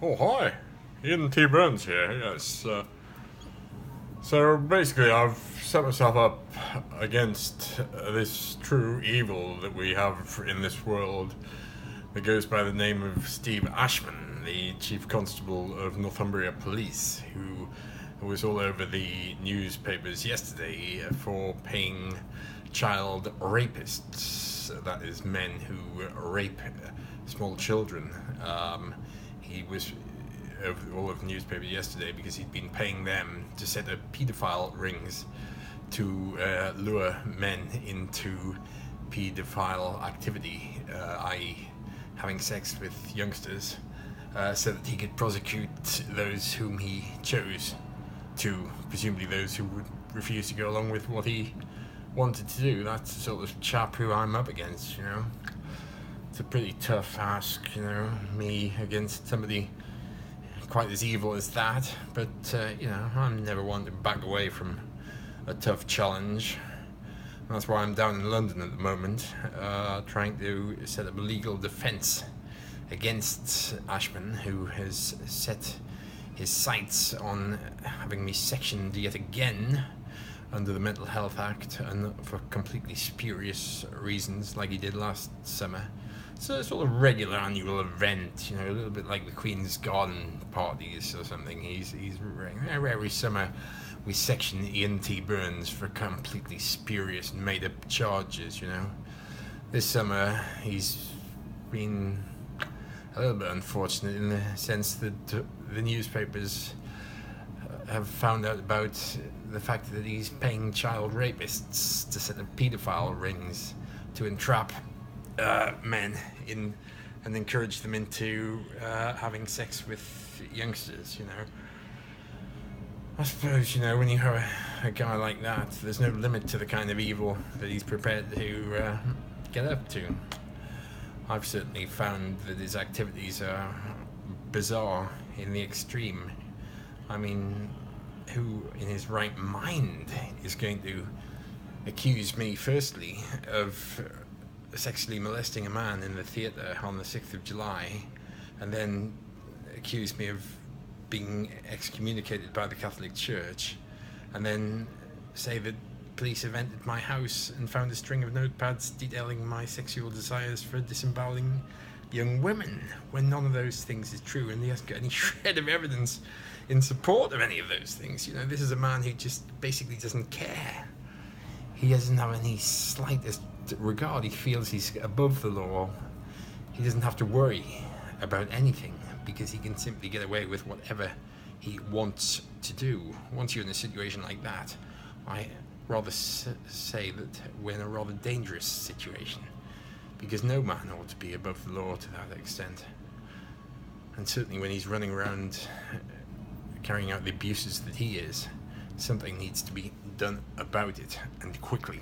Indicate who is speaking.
Speaker 1: Oh, hi. Ian T. Burns here, yes. So basically, I've set myself up against this true evil that we have in this world that goes by the name of Steve Ashman, the Chief Constable of Northumbria Police, who was all over the newspapers yesterday for paying child rapists, that is, men who rape small children. He was all over the newspaper yesterday because he'd been paying them to set up paedophile rings to lure men into paedophile activity, i.e. having sex with youngsters, so that he could prosecute those whom he chose to, presumably those who would refuse to go along with what he wanted to do. That's the sort of chap who I'm up against, you know. It's a pretty tough ask, you know, me against somebody quite as evil as that, but, you know, I'm never one to back away from a tough challenge. And that's why I'm down in London at the moment, trying to set up a legal defence against Ashman, who has set his sights on having me sectioned yet again under the Mental Health Act, and for completely spurious reasons, like he did last summer. So it's sort of regular annual event, you know, a little bit like the Queen's Garden parties or something. He's every summer we section Ian T. Burns for completely spurious and made-up charges, you know. This summer he's been a little bit unfortunate in the sense that the newspapers have found out about the fact that he's paying child rapists to set up paedophile rings to entrap men in and encourage them into having sex with youngsters, you know. I suppose, you know, when you have a guy like that, there's no limit to the kind of evil that he's prepared to get up to. I've certainly found that his activities are bizarre in the extreme. I mean, who in his right mind is going to accuse me, firstly, of sexually molesting a man in the theatre on the 6th of July, and then accuse me of being excommunicated by the Catholic Church, and then say that police have entered my house and found a string of notepads detailing my sexual desires for disemboweling young women, when none of those things is true, and he hasn't got any shred of evidence in support of any of those things. You know, this is a man who just basically doesn't care. He doesn't have any slightest regard. He feels he's above the law. He doesn't have to worry about anything because he can simply get away with whatever he wants to do. Once you're in a situation like that, I rather say that we're in a rather dangerous situation, because no man ought to be above the law to that extent. And certainly when he's running around carrying out the abuses that he is, something needs to be done about it, and quickly.